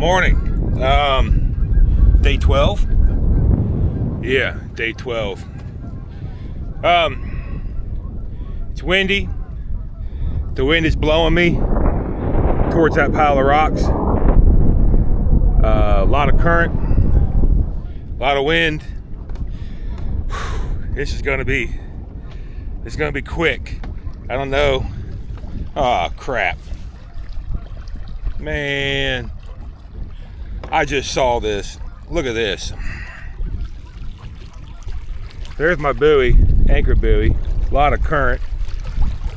Morning. Day 12. Yeah, day 12. It's windy. The wind is blowing me towards that pile of rocks. A lot of current, a lot of wind. This is gonna be quick. I don't know. Oh crap. Man, I just saw this. Look at this. There's my buoy, anchor buoy. A lot of current.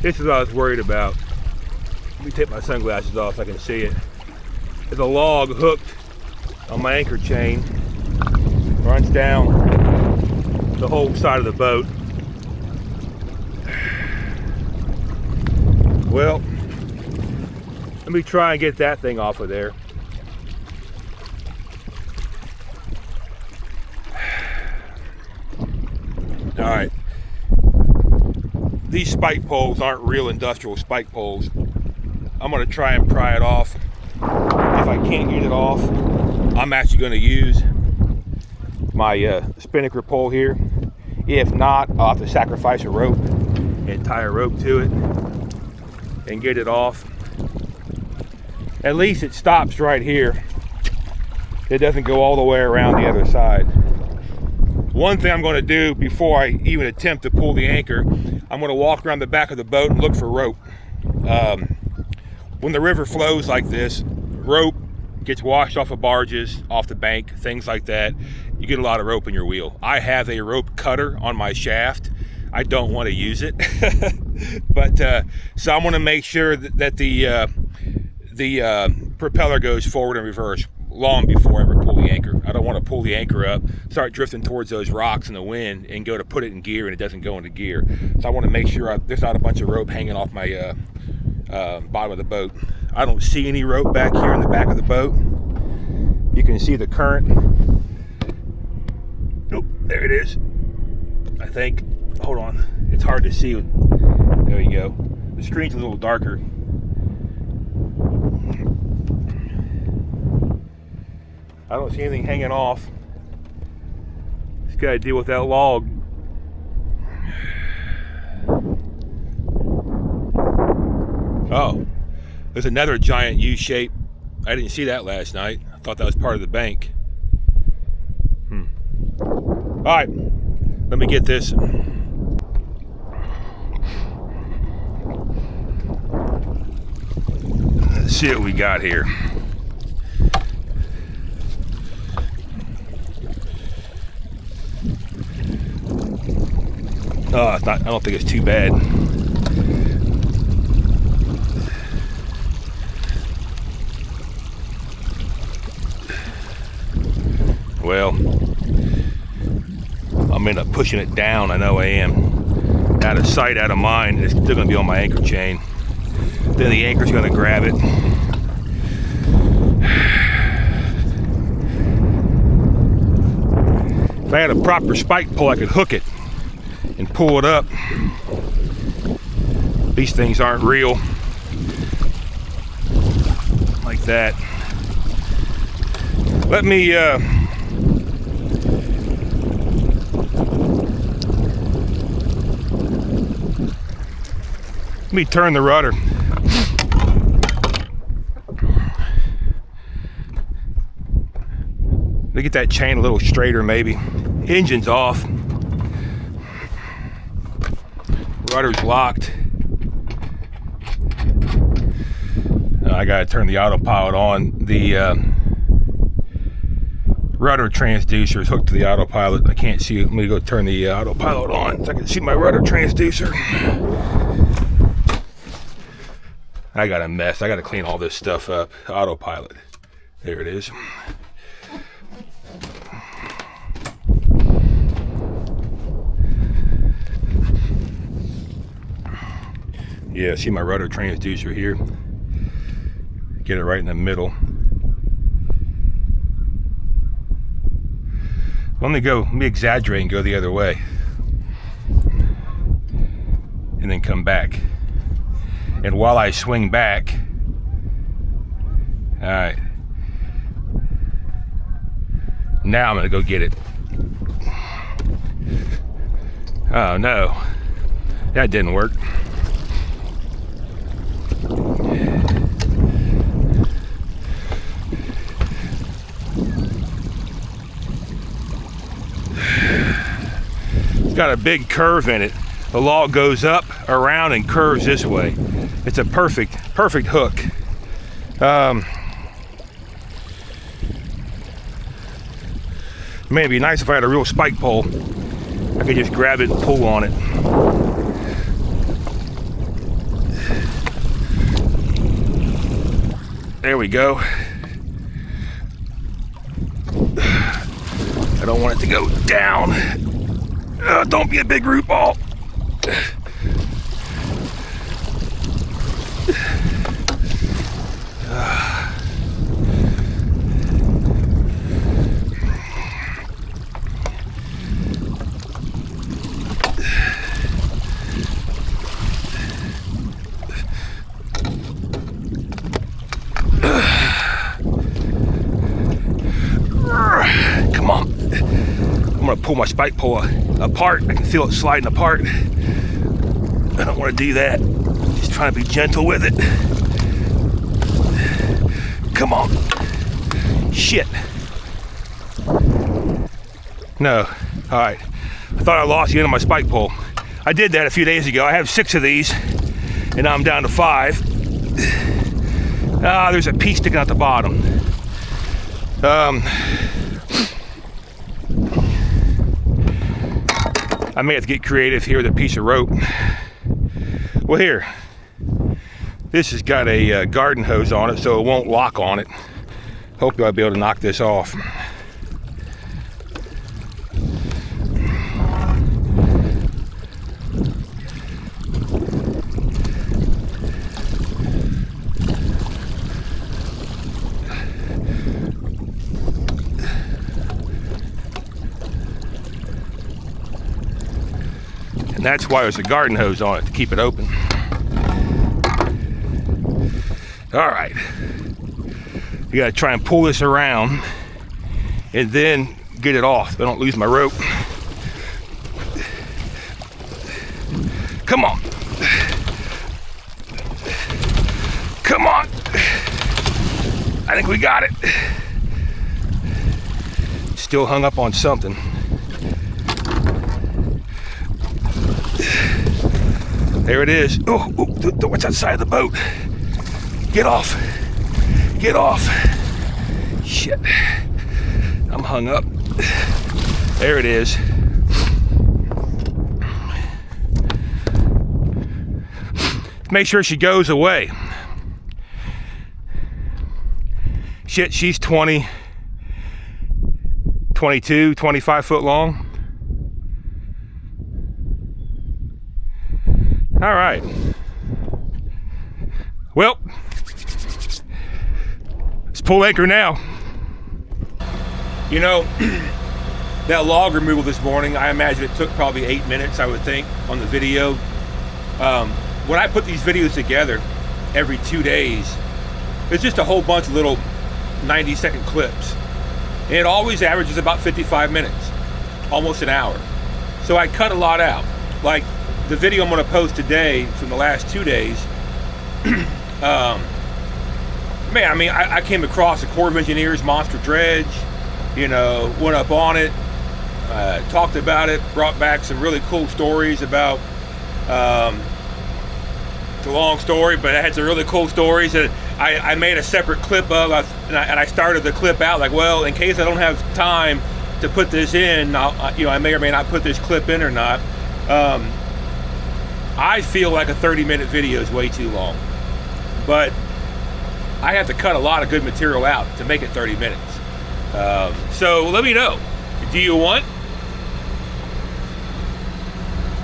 This is what I was worried about. Let me take my sunglasses off so I can see it. There's a log hooked on my anchor chain. Runs down the whole side of the boat. Well, let me try and get that thing off of there. All right. These spike poles aren't real industrial spike poles. I'm gonna try and pry it off. If I can't get it off, I'm actually gonna use my spinnaker pole here. If not, I'll have to sacrifice a rope and tie a rope to it and get it off. At least it stops right here. It doesn't go all the way around the other side. One thing I'm going to do before I even attempt to pull the anchor, I'm going to walk around the back of the boat and look for rope. When the river flows like this, rope gets washed off of barges, off the bank, things like that. You get a lot of rope in your wheel. I have a rope cutter on my shaft. I don't want to use it. But so I'm going to make sure that the propeller goes forward and reverse long before I ever pull the anchor. I don't want to pull the anchor up, start drifting towards those rocks in the wind, and go to put it in gear and it doesn't go into gear. So I want to make sure there's not a bunch of rope hanging off my bottom of the boat. I don't see any rope back here in the back of the boat. You can see the current. Oh, there it is. I think. Hold on. It's hard to see. There you go. The screen's a little darker. I don't see anything hanging off. Just gotta deal with that log. Oh, there's another giant U-shape. I didn't see that last night. I thought that was part of the bank. All right, let me get this. Let's see what we got here. Oh, it's not, I don't think it's too bad. Well, I'm end up pushing it down. I know I am. Out of sight, out of mind. It's still going to be on my anchor chain. Then the anchor's going to grab it. If I had a proper spike pole, I could hook it and pull it up. These things aren't real. Like that. Let me turn the rudder. Let me get that chain a little straighter maybe. Engine's off. Rudder's locked. I gotta turn the autopilot on. The rudder transducer is hooked to the autopilot. I can't see it. Let me go turn the autopilot on so I can see my rudder transducer. I got a mess. I gotta clean all this stuff up. Autopilot. There it is. Yeah, see my rudder transducer here. Get it right in the middle. Let me exaggerate and go the other way. And then come back. And while I swing back, all right, Now I'm gonna go get it. Oh no, that didn't work. It's got a big curve in it. The log goes up, around, and curves this way. It's a perfect hook. Man, it'd be nice if I had a real spike pole. I could just grab it and pull on it. There we go. I don't want it to go down. Don't be a big root ball. Come on. I'm gonna pull my spike pole apart. I can feel it sliding apart. I don't want to do that. Just trying to be gentle with it. Come on. Shit. No. All right. I thought I lost the end of my spike pole. I did that a few days ago. I have 6 of these, and now I'm down to 5. There's a piece sticking out the bottom. I may have to get creative here with a piece of rope. Well, here, this has got a garden hose on it, so it won't lock on it. Hopefully I'll be able to knock this off. And that's why there's a garden hose on it, to keep it open. All right. You gotta try and pull this around and then get it off so I don't lose my rope. Come on. Come on. I think we got it. Still hung up on something. There it is. Oh, what's outside of the boat? Get off. Get off. Shit. I'm hung up. There it is. Make sure she goes away. Shit, she's 20, 22, 25 foot long. All right. Well, let's pull anchor now. You know, that log removal this morning, I imagine it took probably 8 minutes, I would think, on the video. When I put these videos together every 2 days, it's just a whole bunch of little 90-second clips. And it always averages about 55 minutes, almost an hour. So I cut a lot out. Like, the video I'm going to post today from the last 2 days, man, I mean, I came across the Corps of Engineers monster dredge, you know, went up on it, talked about it, brought back some really cool stories about, it's a long story, but I had some really cool stories that I made a separate clip of, and I started the clip out like, well, in case I don't have time to put this in, I may or may not put this clip in or not. I feel like a 30-minute video is way too long, but I have to cut a lot of good material out to make it 30 minutes. So let me know. Do you want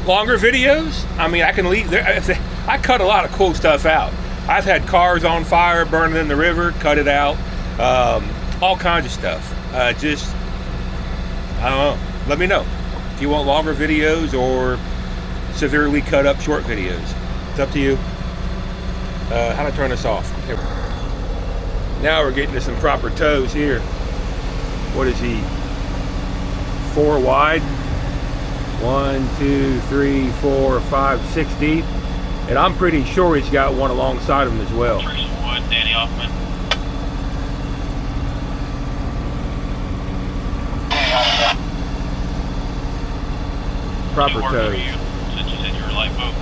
longer videos? I mean, I can leave there. I cut a lot of cool stuff out. I've had cars on fire, burning in the river, cut it out. All kinds of stuff. I don't know. Let me know if you want longer videos or severely cut up short videos. It's up to you. How to turn this off? Here. Now we're getting to some proper tows here. What is he? 4 wide. 1, 2, 3, 4, 5, 6 deep. And I'm pretty sure he's got one alongside of him as well. Teresa Wood, Danny Hoffman. Proper toes. Since you said you were a light boat.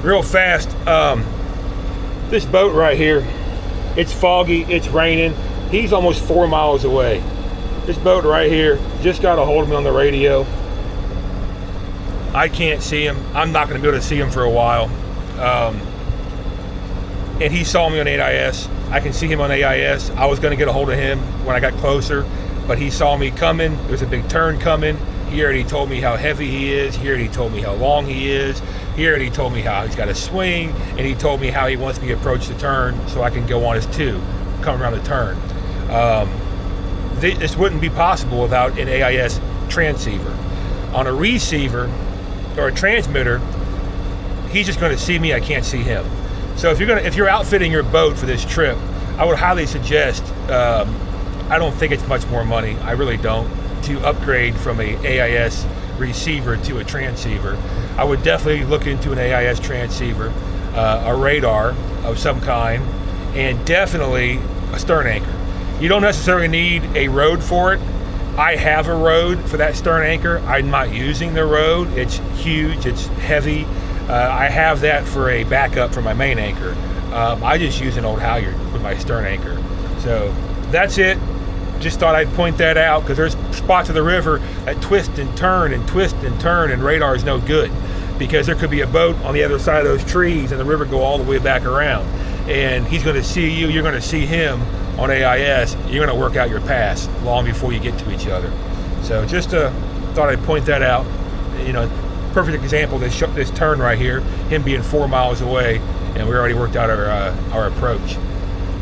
Real fast, this boat right here, it's foggy, it's raining. He's almost 4 miles away. This boat right here just got a hold of me on the radio. I can't see him. I'm not going to be able to see him for a while. And he saw me on AIS. I can see him on AIS. I was going to get a hold of him when I got closer, but he saw me coming. There's a big turn coming. He already told me how heavy he is. He already told me how long he is. He already told me how he's got a swing, and he told me how he wants me to approach the turn so I can go on his 2, come around the turn. This wouldn't be possible without an AIS transceiver. On a receiver or a transmitter, he's just going to see me. I can't see him. So if you're outfitting your boat for this trip, I would highly suggest. I don't think it's much more money. I really don't, to upgrade from a AIS receiver to a transceiver. I would definitely look into an AIS transceiver, a radar of some kind, and definitely a stern anchor. You don't necessarily need a rode for it. I have a rode for that stern anchor. I'm not using the rode. It's huge, it's heavy. I have that for a backup for my main anchor. I just use an old halyard with my stern anchor. So that's it. Just thought I'd point that out because there's spots of the river that twist and turn and twist and turn, and radar is no good because there could be a boat on the other side of those trees and the river go all the way back around. And he's going to see you, you're going to see him on AIS. You're going to work out your pass long before you get to each other. So just thought I'd point that out. You know, perfect example, this turn right here, him being 4 miles away, and we already worked out our approach.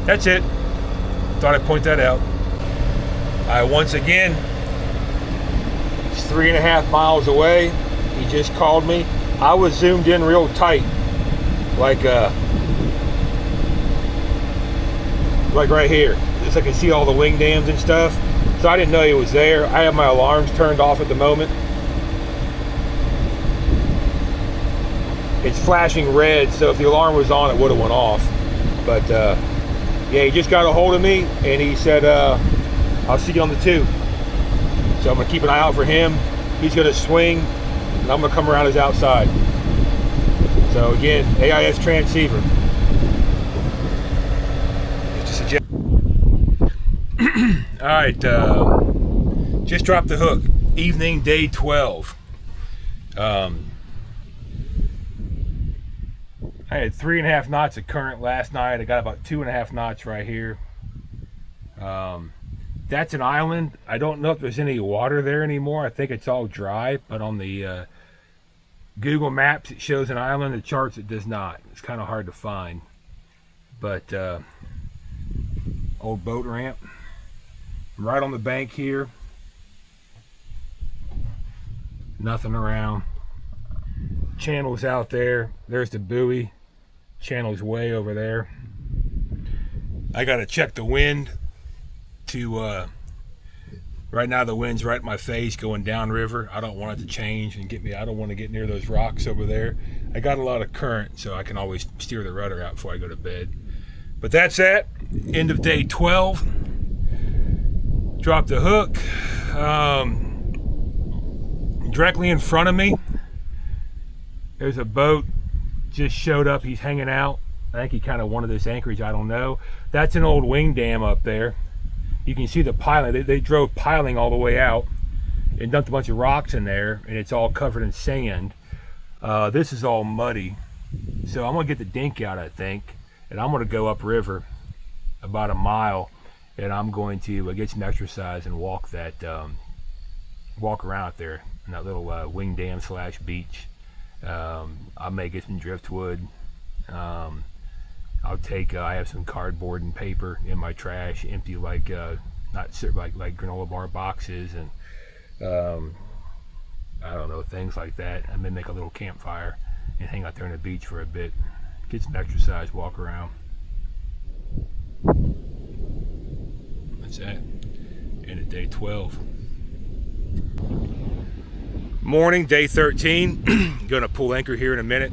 That's it. Thought I'd point that out. Once again, it's 3.5 miles away. He just called me. I was zoomed in real tight, like right here. Just so I can see all the wing dams and stuff. So I didn't know he was there. I have my alarms turned off at the moment. It's flashing red, so if the alarm was on, it would have went off. But yeah, he just got a hold of me, and he said, I'll see you on the 2. So I'm gonna keep an eye out for him. He's gonna swing, and I'm gonna come around his outside. So again, AIS transceiver. Just a suggest. All right, just dropped the hook. Evening, day 12. I had 3.5 knots of current last night. I got about 2.5 knots right here. That's an island. I don't know if there's any water there anymore. I think it's all dry, but on the Google Maps it shows an island. The charts it does not. It's kind of hard to find. But old boat ramp. I'm right on the bank here. Nothing around. Channel's out there. There's the buoy. Channel's way over there. I gotta check the wind to right now the wind's right in my face going downriver. I don't want it to change and get me. I don't want to get near those rocks over there. I got a lot of current, so I can always steer the rudder out before I go to bed. But that's that. End of day 12. Drop the hook. Directly in front of me, there's a boat just showed up. He's hanging out. I think he kind of wanted this anchorage. I don't know. That's an old wing dam up there. You can see the piling. They drove piling all the way out and dumped a bunch of rocks in there, and it's all covered in sand. This is all muddy. So I'm gonna get the dink out, I think, and I'm gonna go upriver about 1 mile, and I'm going to get some exercise and walk that, walk around out there in that little wing dam / beach. I may get some driftwood. I'll take, I have some cardboard and paper in my trash, empty like like granola bar boxes, and I don't know, things like that. I may make a little campfire and hang out there on the beach for a bit, get some exercise, walk around. That's it. into day 12. Morning, day 13. Gonna pull anchor here in a minute.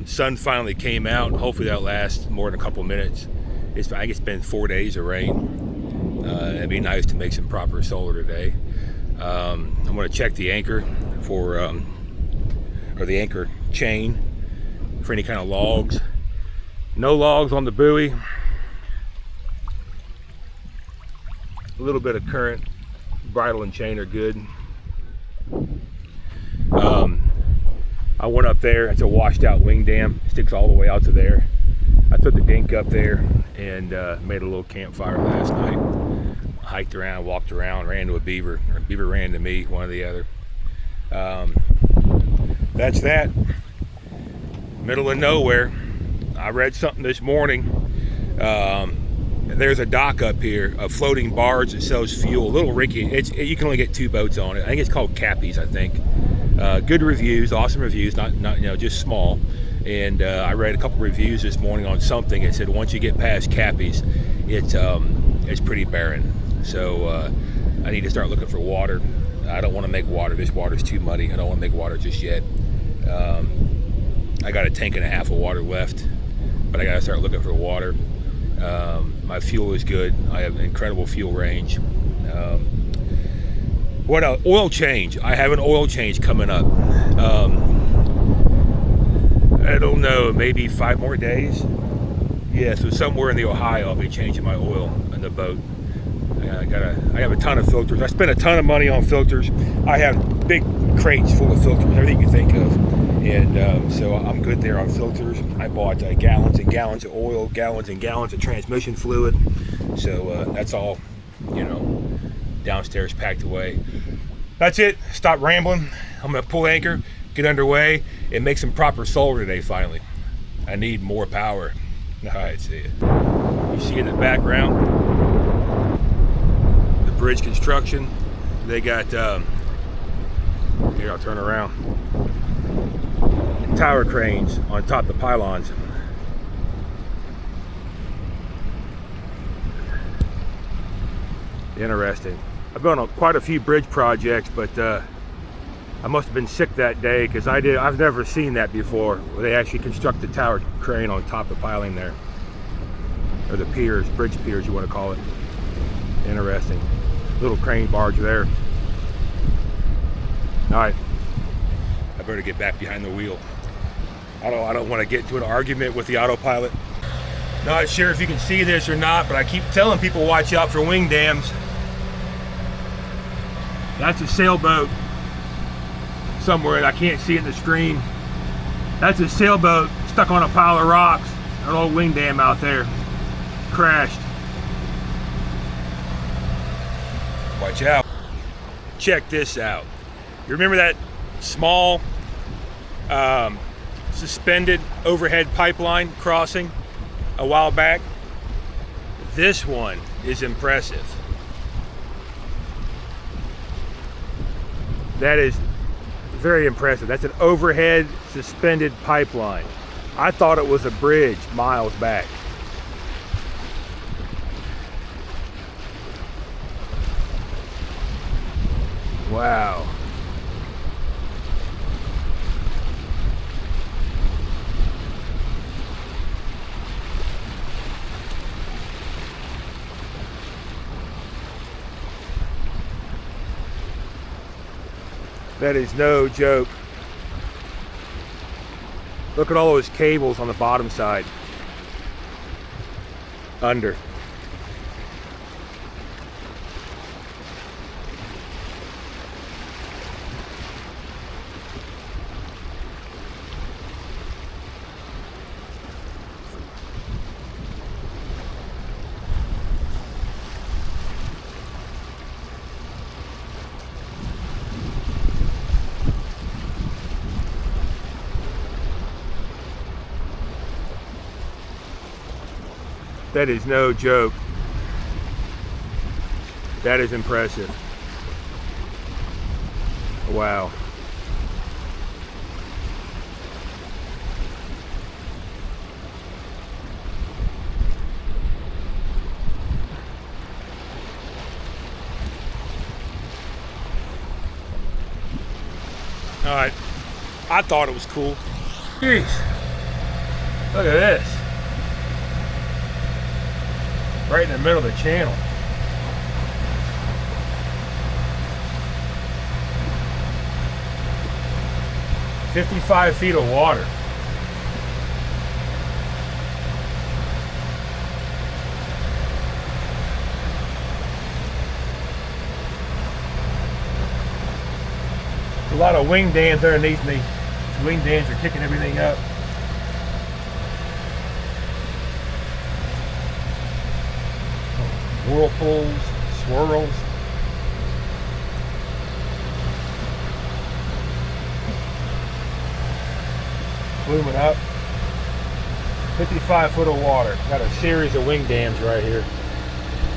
Sun finally came out. Hopefully that'll last more than a couple minutes. I think it's been 4 days of rain. It'd be nice to make some proper solar today. I'm gonna check the anchor for, or the anchor chain for any kind of logs. No logs on the buoy. A little bit of current, bridle and chain are good. I went up there. It's a washed out wing dam. It sticks all the way out to there. I took the dink up there and made a little campfire last night. Hiked around, walked around, ran into a beaver, or a beaver ran to me, one or the other. That's that. Middle of nowhere. I read something this morning. There's a dock up here, a floating barge that sells fuel. A little rickety. You can only get 2 boats on it. I think it's called Cappies, I think. Good reviews, awesome reviews, not just small. And I read a couple reviews this morning on something. It said once you get past Cappies, it's pretty barren. So I need to start looking for water. I don't want to make water. This water's too muddy. I don't want to make water just yet. I got a tank and a half of water left, but I got to start looking for water. My fuel is good. I have incredible fuel range. What else? Oil change. I have an oil change coming up. I don't know, maybe 5 more days. Yeah, so somewhere in the Ohio, I'll be changing my oil in the boat. I have a ton of filters. I spent a ton of money on filters. I have big crates full of filters, everything you think of. And so I'm good there on filters. I bought gallons and gallons of oil, gallons and gallons of transmission fluid. So that's all, downstairs packed away. That's it. Stop rambling. I'm gonna pull anchor, get underway, and make some proper solar today finally. I need more power. All right, see ya. You see in the background, the bridge construction. They got, here, I'll turn around. Tower cranes on top of the pylons. Interesting. I've been on quite a few bridge projects, but I must have been sick that day because I've never seen that before, where they actually construct the tower crane on top of the piling there. Or the piers, bridge piers you want to call it. Interesting. Little crane barge there. Alright. I better get back behind the wheel. I don't want to get into an argument with the autopilot. Not sure if you can see this or not, but I keep telling people watch out for wing dams. That's a sailboat somewhere, I can't see it in the screen. That's a sailboat stuck on a pile of rocks. An old wing dam out there. Crashed. Watch out. Check this out. You remember that small suspended overhead pipeline crossing a while back? This one is impressive. That is very impressive. That's an overhead suspended pipeline. I thought it was a bridge miles back. Wow. That is no joke. Look at all those cables on the bottom side. Under. That is no joke. That is impressive. Wow. All right, I thought it was cool. Jeez, look at this. Right in the middle of the channel. "55 feet of water. A lot of wing dams underneath me. These wing dams are kicking everything up. Whirlpools, swirls. Blooming up. 55 foot of water. Got a series of wing dams right here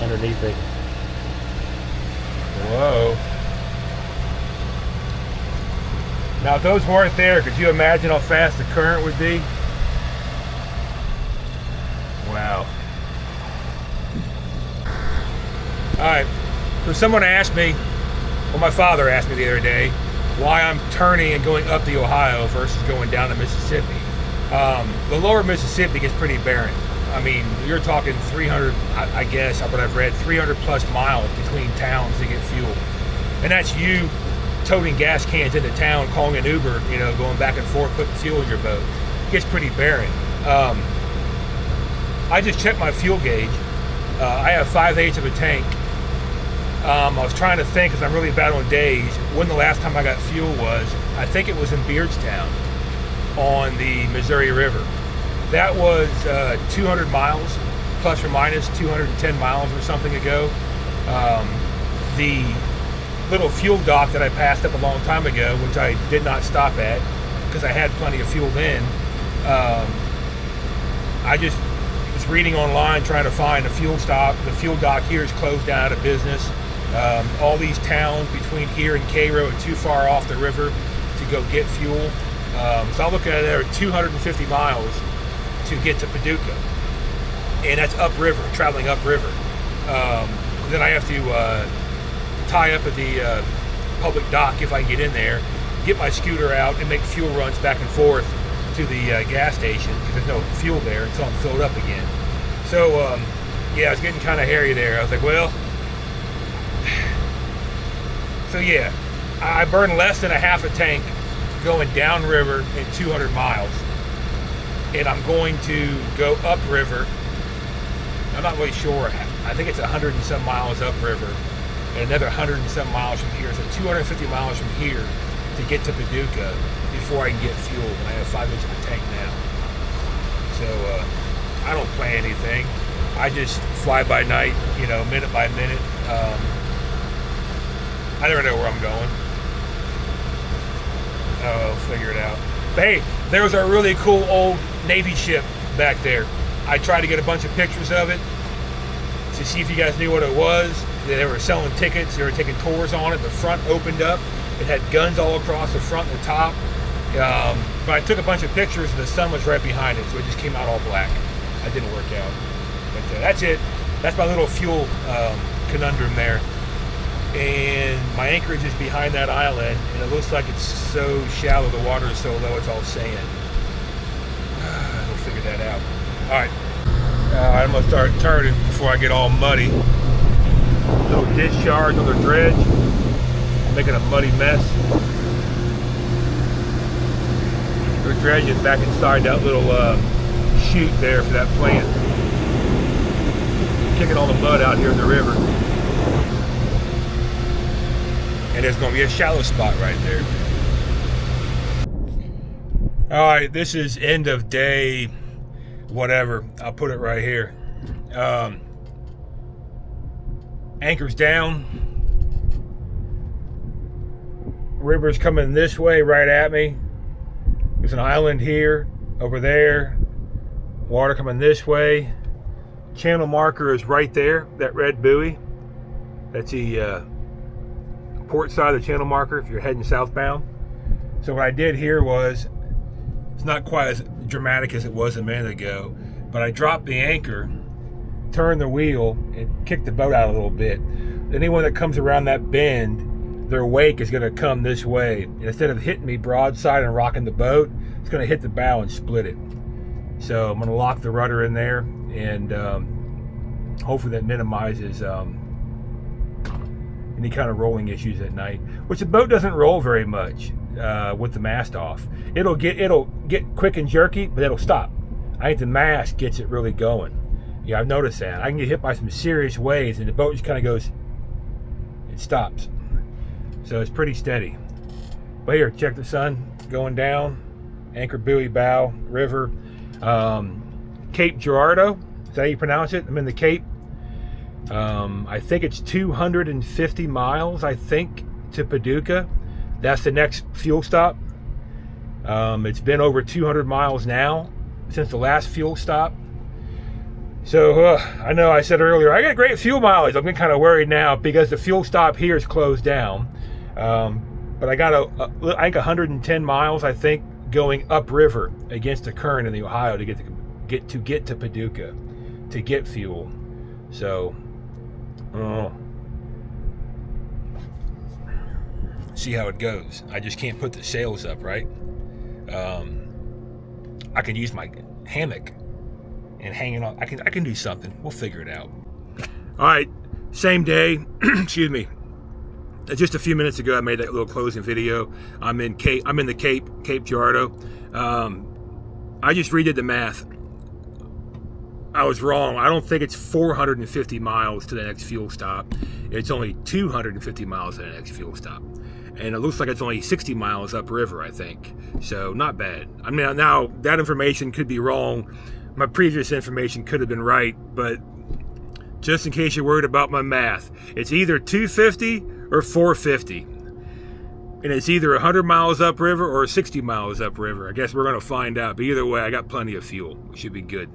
underneath me. Whoa. Now if those weren't there, could you imagine how fast the current would be? Wow. Alright, so someone asked me, well, my father asked me the other day, why I'm turning and going up the Ohio versus going down to Mississippi. The lower Mississippi gets pretty barren. I mean, you're talking 300, I guess, what I've read, 300 plus miles between towns to get fuel. And that's you toting gas cans into town, calling an Uber, you know, going back and forth, putting fuel in your boat. It gets pretty barren. I just checked my fuel gauge. I have 5/8 of a tank. I was trying to think, because I'm really bad on days, when the last time I got fuel was. I think it was in Beardstown on the Missouri River. That was 200 miles, plus or minus 210 miles or something ago. The little fuel dock that I passed up a long time ago, which I did not stop at because I had plenty of fuel then, I just was reading online trying to find a fuel stop. The fuel dock here is closed down, out of business. All these towns between here and Cairo are too far off the river to go get fuel. So I'm looking at there 250 miles to get to Paducah, and that's upriver, traveling upriver. Then I have to tie up at the public dock if I can get in there, get my scooter out and make fuel runs back and forth to the gas station because there's no fuel there until I'm filled up again. So yeah, I was getting kind of hairy there. I was like, well, so yeah, I burned less than a half a tank going downriver in 200 miles, and I'm going to go upriver. I'm not really sure. I think it's 100 and some miles upriver, and another 100 and some miles from here. So 250 miles from here to get to Paducah before I can get fuel. And I have 5 inches of a tank now. So I don't plan anything. I just fly by night, you know, minute by minute. I never know where I'm going. I'll figure it out. But hey, there was a really cool old Navy ship back there. I tried to get a bunch of pictures of it to see if you guys knew what it was. They were selling tickets. They were taking tours on it. The front opened up. It had guns all across the front and the top. But I took a bunch of pictures and the sun was right behind it, so it just came out all black. That didn't work out. But that's it. That's my little fuel conundrum there. And my anchorage is behind that island, and it looks like it's so shallow, the water is so low, it's all sand. We'll figure that out. All right. I'm going to start turning before I get all muddy. Little discharge on the dredge, making a muddy mess. The dredge is back inside that little chute there for that plant. Kicking all the mud out here in the river. And there's going to be a shallow spot right there. All right, this is end of day, whatever. I'll put it right here. Anchor's down. River's coming this way right at me. There's an island here, over there. Water coming this way. Channel marker is right there, that red buoy. That's the port side of the channel marker if you're heading southbound. So what I did here was, it's not quite as dramatic as it was a minute ago, but I dropped the anchor, turned the wheel, and kicked the boat out a little bit. Anyone that comes around that bend, their wake is going to come this way. And instead of hitting me broadside and rocking the boat, it's going to hit the bow and split it. So I'm going to lock the rudder in there, and hopefully that minimizes any kind of rolling issues at night. Which the boat doesn't roll very much with the mast off. It'll get quick and jerky, but it'll stop. I think the mast gets it really going. Yeah, I've noticed that. I can get hit by some serious waves, and the boat just kind of goes, it stops. So it's pretty steady. But here, check the sun going down. Anchor buoy bow, river. Cape Girardeau, is that how you pronounce it? I'm in the Cape. I think it's 250 miles, I think, to Paducah. That's the next fuel stop. It's been over 200 miles now since the last fuel stop. So I know I said earlier, I got great fuel mileage. I'm getting kind of worried now because the fuel stop here is closed down. But I got I think 110 miles, I think, going upriver against the current in the Ohio to get to Paducah to get fuel. So see how it goes. I just can't put the sails up, right? I can use my hammock and hang it on. I can do something. We'll figure it out. All right, same day. Excuse me. Just a few minutes ago, I made that little closing video. I'm in the Cape Girardeau. I just redid the math. I was wrong. I don't think it's 450 miles to the next fuel stop. It's only 250 miles to the next fuel stop. And it looks like it's only 60 miles upriver, I think. So not bad. I mean, now that information could be wrong. My previous information could have been right, but just in case you're worried about my math, it's either 250 or 450. And it's either 100 miles upriver or 60 miles upriver. I guess we're going to find out. But either way, I got plenty of fuel. We should be good.